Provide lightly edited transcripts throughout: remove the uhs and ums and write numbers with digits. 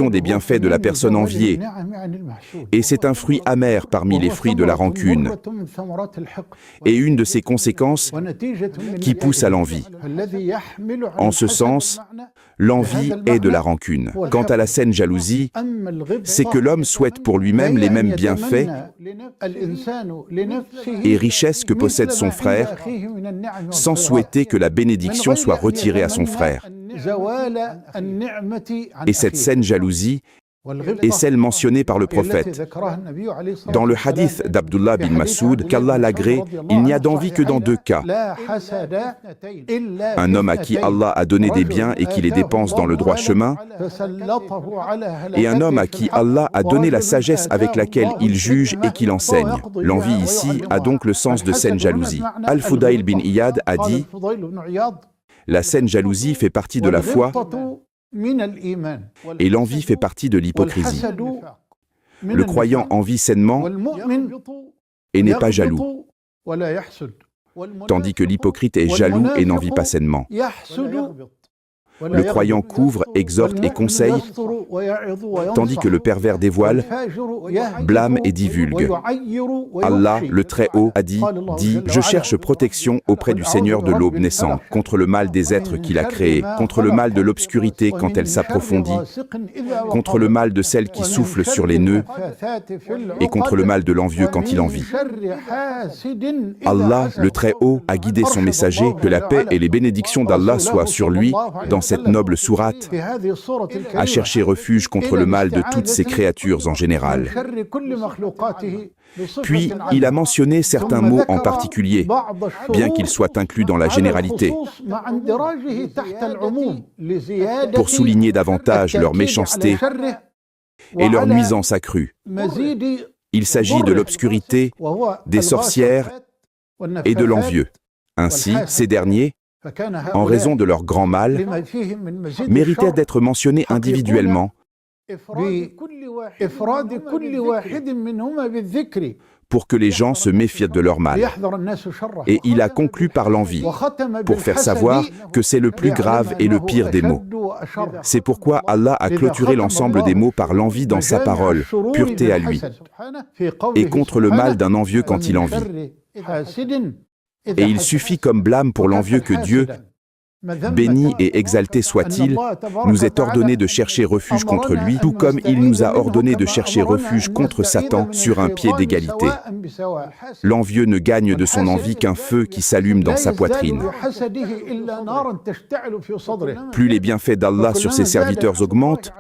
des bienfaits de la personne enviée, et c'est un fruit amer parmi les fruits de la rancune, et une de ses conséquences qui pousse à l'envie. En ce sens, l'envie est de la rancune. Quant à la saine jalousie, c'est que l'homme souhaite pour lui-même les mêmes bienfaits et richesses que possède son frère, sans souhaiter que la bénédiction soit retirée à son frère. Et cette saine jalousie est celle mentionnée par le prophète. Dans le hadith d'Abdullah bin Masoud, qu'Allah l'agrée, il n'y a d'envie que dans 2 cas. Un homme à qui Allah a donné des biens et qui les dépense dans le droit chemin, et un homme à qui Allah a donné la sagesse avec laquelle il juge et qu'il enseigne. L'envie ici a donc le sens de saine jalousie. Al-Fudayl bin Iyad a dit « La saine jalousie fait partie de la foi, et l'envie fait partie de l'hypocrisie. Le croyant envie sainement et n'est pas jaloux, tandis que l'hypocrite est jaloux et n'envie pas sainement. Le croyant couvre, exhorte et conseille, tandis que le pervers dévoile, blâme et divulgue. Allah, le Très-Haut, a dit « Je cherche protection auprès du Seigneur de l'aube naissante, contre le mal des êtres qu'il a créés, contre le mal de l'obscurité quand elle s'approfondit, contre le mal de celle qui souffle sur les nœuds, et contre le mal de l'envieux quand il envie. » Allah, le Très-Haut, a guidé son messager, que la paix et les bénédictions d'Allah soient sur lui, dans cette noble sourate, à chercher refuge contre le mal de toutes ces créatures en général. Puis, il a mentionné certains mots en particulier, bien qu'ils soient inclus dans la généralité, pour souligner davantage leur méchanceté et leur nuisance accrue. Il s'agit de l'obscurité, des sorcières et de l'envieux. Ainsi, ces derniers, en raison de leur grand mal, méritaient d'être mentionnés individuellement pour que les gens se méfient de leur mal. Et il a conclu par l'envie, pour faire savoir que c'est le plus grave et le pire des maux. C'est pourquoi Allah a clôturé l'ensemble des mots par l'envie dans sa parole, pureté à lui, et contre le mal d'un envieux quand il envie. Et il suffit comme blâme pour l'envieux que Dieu, béni et exalté soit-il, nous est ordonné de chercher refuge contre lui, tout comme il nous a ordonné de chercher refuge contre Satan sur un pied d'égalité. L'envieux ne gagne de son envie qu'un feu qui s'allume dans sa poitrine. Plus les bienfaits d'Allah sur ses serviteurs augmentent,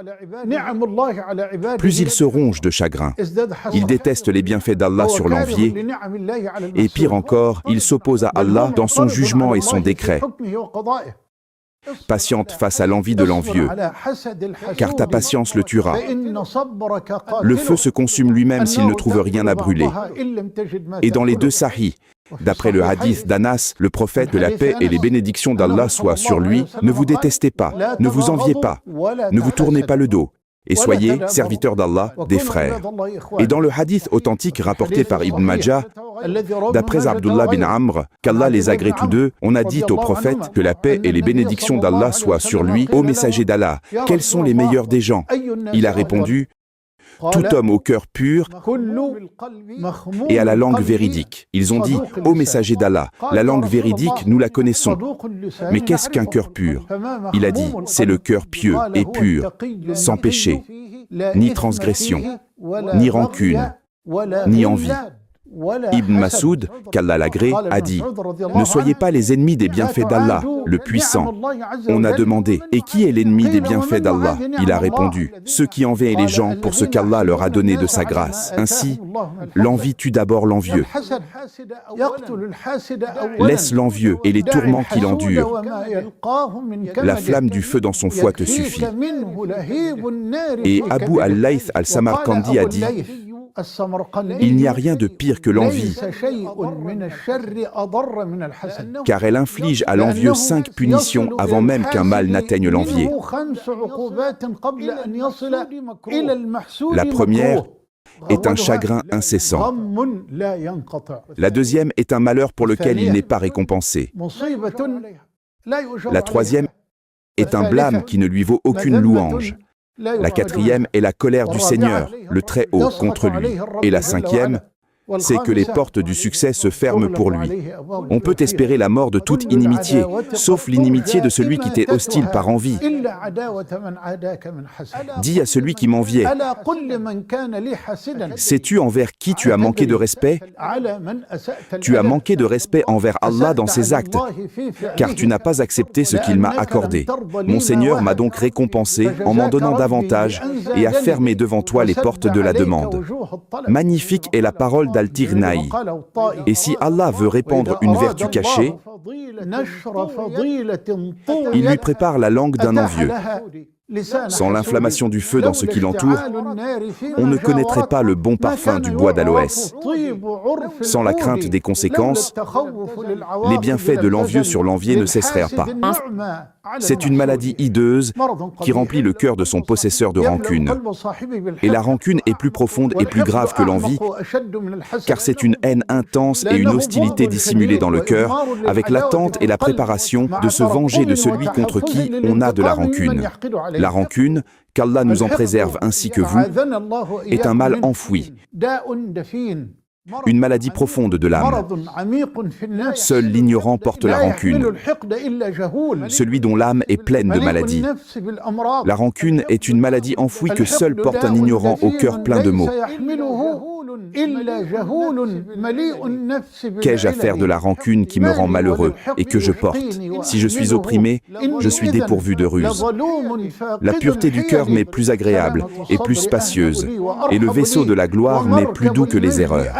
plus il se ronge de chagrin. Il déteste les bienfaits d'Allah sur l'envié, et pire encore, il s'oppose à Allah dans son jugement et son décret. Patiente face à l'envie de l'envieux, car ta patience le tuera. Le feu se consume lui-même s'il ne trouve rien à brûler. Et dans les 2 sahih, d'après le hadith d'Anas, le prophète, que la paix et les bénédictions d'Allah soient sur lui, ne vous détestez pas, ne vous enviez pas, ne vous tournez pas le dos, et soyez, serviteurs d'Allah, des frères. Et dans le hadith authentique rapporté par Ibn Majah, d'après Abdullah bin Amr, qu'Allah les agrée tous deux, on a dit au prophète que la paix et les bénédictions d'Allah soient sur lui, ô messager d'Allah, quels sont les meilleurs des gens? Il a répondu, tout homme au cœur pur et à la langue véridique. Ils ont dit, ô messager d'Allah, la langue véridique, nous la connaissons. Mais qu'est-ce qu'un cœur pur? Il a dit, c'est le cœur pieux et pur, sans péché, ni transgression, ni rancune, ni envie. Ibn Masoud, qu'Allah l'agrée, a dit « Ne soyez pas les ennemis des bienfaits d'Allah, le puissant. » On a demandé « Et qui est l'ennemi des bienfaits d'Allah ?» Il a répondu « Ceux qui envient les gens pour ce qu'Allah leur a donné de sa grâce. » Ainsi, l'envie tue d'abord l'envieux. Laisse l'envieux et les tourments qu'il endure. La flamme du feu dans son foie te suffit. Et Abu al-Layth al-Samarkandi a dit « Il n'y a rien de pire que l'envie, car elle inflige à l'envieux 5 punitions avant même qu'un mal n'atteigne l'envié. La première est un chagrin incessant. La deuxième est un malheur pour lequel il n'est pas récompensé. La troisième est un blâme qui ne lui vaut aucune louange. La quatrième est la colère du Seigneur, le Très-Haut, contre lui. Et la cinquième, c'est que les portes du succès se ferment pour lui. On peut espérer la mort de toute inimitié, sauf l'inimitié de celui qui t'est hostile par envie. Dis à celui qui m'enviait, sais-tu envers qui tu as manqué de respect? Tu as manqué de respect envers Allah dans ses actes, car tu n'as pas accepté ce qu'il m'a accordé. Mon Seigneur m'a donc récompensé en m'en donnant davantage et a fermé devant toi les portes de la demande. Magnifique est la parole d'Al-Tirnaï. Et si Allah veut répandre une vertu cachée, il lui prépare la langue d'un envieux. Sans l'inflammation du feu dans ce qui l'entoure, on ne connaîtrait pas le bon parfum du bois d'aloès. Sans la crainte des conséquences, les bienfaits de l'envieux sur l'envié ne cesseraient pas. C'est une maladie hideuse qui remplit le cœur de son possesseur de rancune. Et la rancune est plus profonde et plus grave que l'envie, car c'est une haine intense et une hostilité dissimulée dans le cœur, avec l'attente et la préparation de se venger de celui contre qui on a de la rancune. La rancune, qu'Allah nous en préserve ainsi que vous, est un mal enfoui, une maladie profonde de l'âme. Seul l'ignorant porte la rancune, celui dont l'âme est pleine de maladies. La rancune est une maladie enfouie que seul porte un ignorant au cœur plein de maux. Qu'ai-je à faire de la rancune qui me rend malheureux et que je porte? Si je suis opprimé, je suis dépourvu de ruse. La pureté du cœur m'est plus agréable et plus spacieuse, et le vaisseau de la gloire m'est plus doux que les erreurs.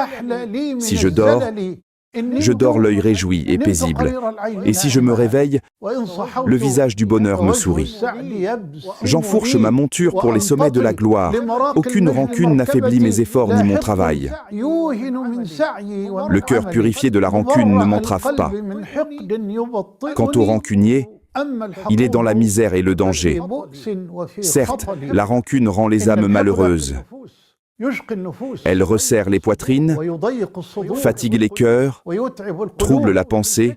Si je dors l'œil réjoui et paisible, et si je me réveille, le visage du bonheur me sourit. J'enfourche ma monture pour les sommets de la gloire. Aucune rancune n'affaiblit mes efforts ni mon travail. Le cœur purifié de la rancune ne m'entrave pas. Quant au rancunier, il est dans la misère et le danger. Certes, la rancune rend les âmes malheureuses. Elle resserre les poitrines, fatigue les cœurs, trouble la pensée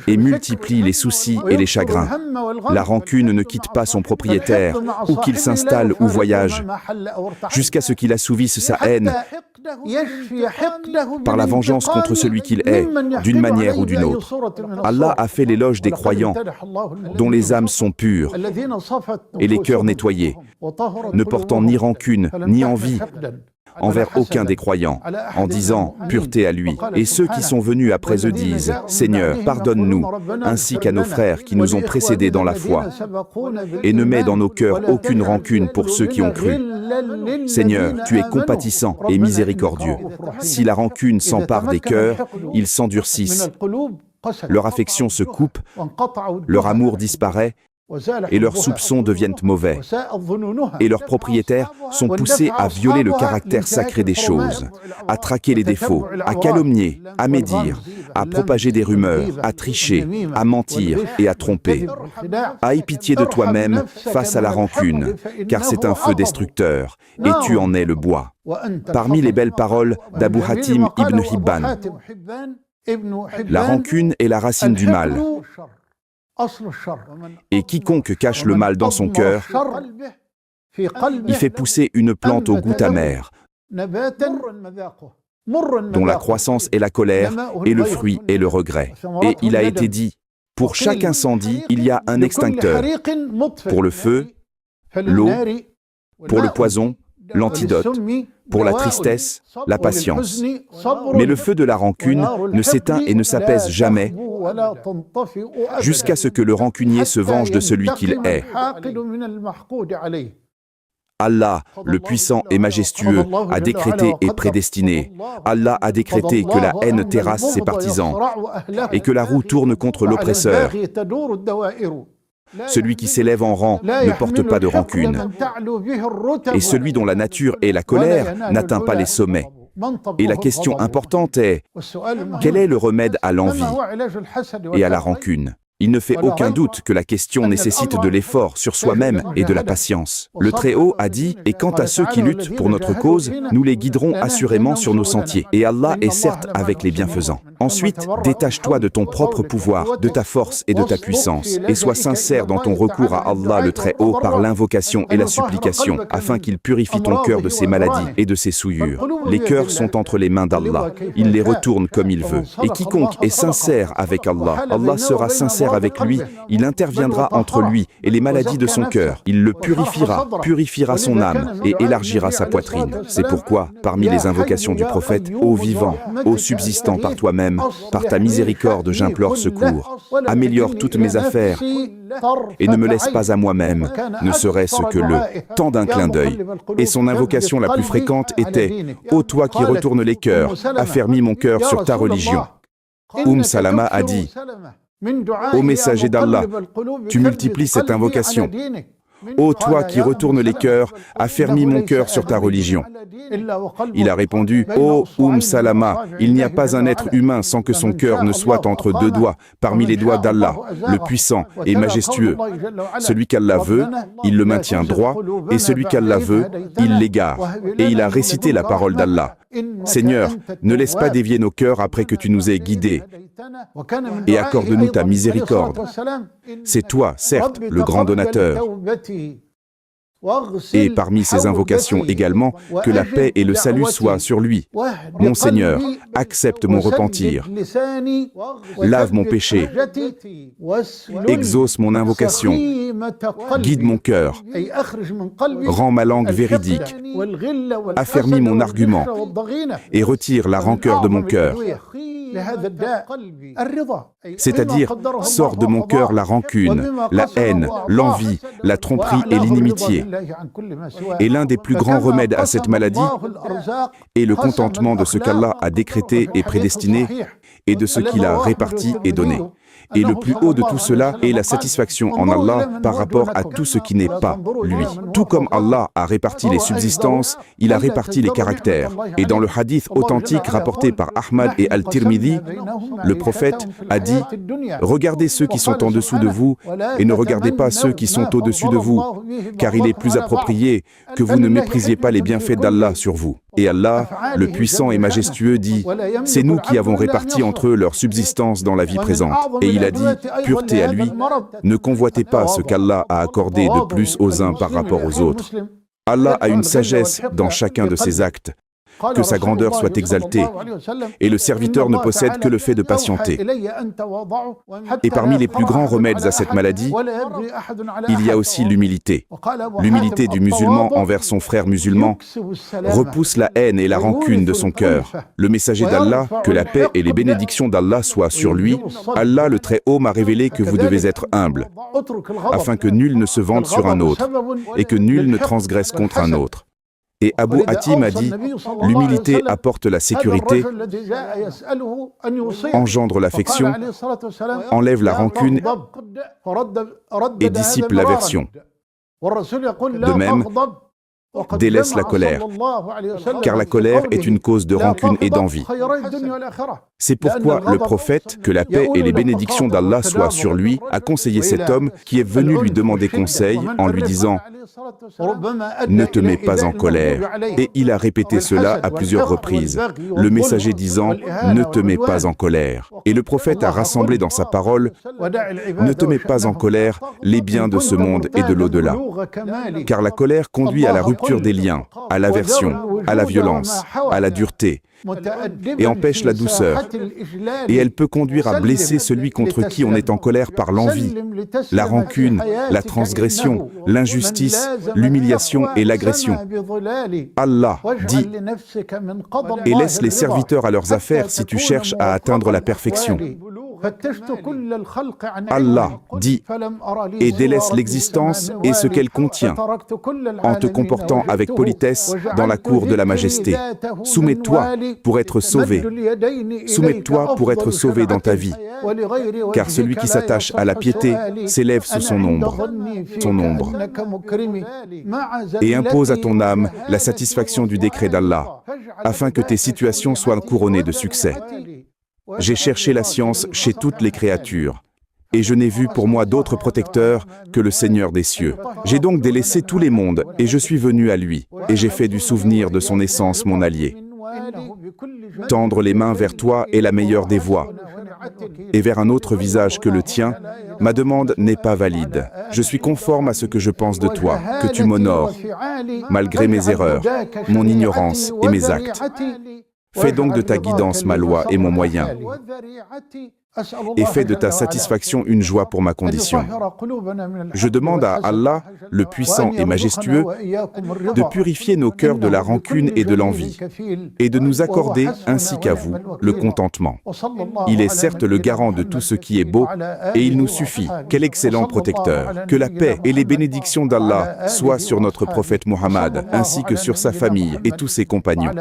et multiplie les soucis et les chagrins. La rancune ne quitte pas son propriétaire, où qu'il s'installe ou voyage, jusqu'à ce qu'il assouvisse sa haine par la vengeance contre celui qu'il est, d'une manière ou d'une autre. Allah a fait l'éloge des croyants, dont les âmes sont pures et les cœurs nettoyés, ne portant ni rancune ni envie envers aucun des croyants, en disant « pureté à lui ». Et ceux qui sont venus après eux disent « Seigneur, pardonne-nous, ainsi qu'à nos frères qui nous ont précédés dans la foi, et ne mets dans nos cœurs aucune rancune pour ceux qui ont cru. Seigneur, tu es compatissant et miséricordieux. Si la rancune s'empare des cœurs, ils s'endurcissent, leur affection se coupe, leur amour disparaît, et leurs soupçons deviennent mauvais, et leurs propriétaires sont poussés à violer le caractère sacré des choses, à traquer les défauts, à calomnier, à médire, à propager des rumeurs, à tricher, à mentir et à tromper. Aie pitié de toi-même face à la rancune, car c'est un feu destructeur, et tu en es le bois. Parmi les belles paroles d'Abu Hatim ibn Hibban, la rancune est la racine du mal. Et quiconque cache le mal dans son cœur, il fait pousser une plante au goût amer, dont la croissance est la colère et le fruit est le regret. Et il a été dit, pour chaque incendie, il y a un extincteur. Pour le feu, l'eau, pour le poison, l'antidote, pour la tristesse, la patience. Mais le feu de la rancune ne s'éteint et ne s'apaise jamais, jusqu'à ce que le rancunier se venge de celui qu'il est. Allah, le puissant et majestueux, a décrété et prédestiné. Allah a décrété que la haine terrasse ses partisans et que la roue tourne contre l'oppresseur. Celui qui s'élève en rang ne porte pas de rancune. Et celui dont la nature est la colère n'atteint pas les sommets. Et la question importante est, quel est le remède à l'envie et à la rancune? Il ne fait aucun doute que la question nécessite de l'effort sur soi-même et de la patience. Le Très-Haut a dit « Et quant à ceux qui luttent pour notre cause, nous les guiderons assurément sur nos sentiers. Et Allah est certes avec les bienfaisants. » Ensuite, détache-toi de ton propre pouvoir, de ta force et de ta puissance, et sois sincère dans ton recours à Allah le Très-Haut par l'invocation et la supplication, afin qu'il purifie ton cœur de ses maladies et de ses souillures. Les cœurs sont entre les mains d'Allah. Il les retourne comme il veut. Et quiconque est sincère avec Allah, Allah sera sincère avec lui. Il interviendra entre lui et les maladies de son cœur. Il le purifiera son âme et élargira sa poitrine. C'est pourquoi, parmi les invocations du prophète, ô vivant, ô subsistant par toi-même, par ta miséricorde j'implore secours. Améliore toutes mes affaires et ne me laisse pas à moi-même, ne serait-ce que le temps d'un clin d'œil. Et son invocation la plus fréquente était « Ô toi qui retournes les cœurs, affermis mon cœur sur ta religion ». Salama a dit « Ô messager d'Allah, tu multiplies cette invocation. Ô toi qui retournes les cœurs, affermis mon cœur sur ta religion. » Il a répondu « Ô Salama, il n'y a pas un être humain sans que son cœur ne soit entre deux doigts, parmi les doigts d'Allah, le puissant et majestueux. Celui qu'Allah veut, il le maintient droit, et celui qu'Allah veut, il l'égare. » Et il a récité la parole d'Allah. « Seigneur, ne laisse pas dévier nos cœurs après que tu nous aies guidés, et accorde-nous ta miséricorde. C'est toi, certes, le grand donateur. » Et parmi ces invocations également, que la paix et le salut soient sur lui. Mon Seigneur, accepte mon repentir. Lave mon péché. Exauce mon invocation. Guide mon cœur. Rends ma langue véridique. Affermis mon argument. Et retire la rancœur de mon cœur. C'est-à-dire, sors de mon cœur la rancune, la haine, l'envie, la tromperie et l'inimitié. Et l'un des plus grands remèdes à cette maladie est le contentement de ce qu'Allah a décrété et prédestiné et de ce qu'il a réparti et donné. Et le plus haut de tout cela est la satisfaction en Allah par rapport à tout ce qui n'est pas lui. Tout comme Allah a réparti les subsistances, il a réparti les caractères. Et dans le hadith authentique rapporté par Ahmad et Al-Tirmidhi, le prophète a dit « Regardez ceux qui sont en dessous de vous et ne regardez pas ceux qui sont au-dessus de vous, car il est plus approprié que vous ne méprisiez pas les bienfaits d'Allah sur vous. » Et Allah, le puissant et majestueux, dit « C'est nous qui avons réparti entre eux leur subsistance dans la vie présente. » Et il a dit « Pureté à lui, ne convoitez pas ce qu'Allah a accordé de plus aux uns par rapport aux autres. » Allah a une sagesse dans chacun de ses actes, que sa grandeur soit exaltée, et le serviteur ne possède que le fait de patienter. Et parmi les plus grands remèdes à cette maladie, il y a aussi l'humilité. L'humilité du musulman envers son frère musulman repousse la haine et la rancune de son cœur. Le messager d'Allah, que la paix et les bénédictions d'Allah soient sur lui, Allah le Très-Haut m'a révélé que vous devez être humble, afin que nul ne se vante sur un autre, et que nul ne transgresse contre un autre. Et Abu Hatim a dit, l'humilité apporte la sécurité, engendre l'affection, enlève la rancune et dissipe l'aversion. De même, délaisse la colère, car la colère est une cause de rancune et d'envie. C'est pourquoi le prophète, que la paix et les bénédictions d'Allah soient sur lui, a conseillé cet homme qui est venu lui demander conseil en lui disant « Ne te mets pas en colère ». Et il a répété cela à plusieurs reprises, le messager disant « Ne te mets pas en colère ». Et le prophète a rassemblé dans sa parole « Ne te mets pas en colère les biens de ce monde et de l'au-delà ». Car la colère conduit à la rupture des liens, à l'aversion, à la violence, à la dureté, et empêche la douceur. Et elle peut conduire à blesser celui contre qui on est en colère par l'envie, la rancune, la transgression, l'injustice, l'humiliation et l'agression. Allah dit « Et laisse les serviteurs à leurs affaires si tu cherches à atteindre la perfection. » Allah dit « Et délaisse l'existence et ce qu'elle contient, en te comportant avec politesse dans la cour de la majesté. Soumets-toi pour être sauvé. Soumets-toi pour être sauvé dans ta vie. Car celui qui s'attache à la piété s'élève sous son ombre. Et impose à ton âme la satisfaction du décret d'Allah, afin que tes situations soient couronnées de succès. J'ai cherché la science chez toutes les créatures, et je n'ai vu pour moi d'autre protecteur que le Seigneur des cieux. J'ai donc délaissé tous les mondes, et je suis venu à lui, et j'ai fait du souvenir de son essence mon allié. Tendre les mains vers toi est la meilleure des voies, et vers un autre visage que le tien, ma demande n'est pas valide. Je suis conforme à ce que je pense de toi, que tu m'honores, malgré mes erreurs, mon ignorance et mes actes. Fais donc de ta guidance ma loi et mon moyen, et fais de ta satisfaction une joie pour ma condition. Je demande à Allah, le puissant et majestueux, de purifier nos cœurs de la rancune et de l'envie, et de nous accorder, ainsi qu'à vous, le contentement. Il est certes le garant de tout ce qui est beau, et il nous suffit. Quel excellent protecteur! Que la paix et les bénédictions d'Allah soient sur notre prophète Muhammad, ainsi que sur sa famille et tous ses compagnons.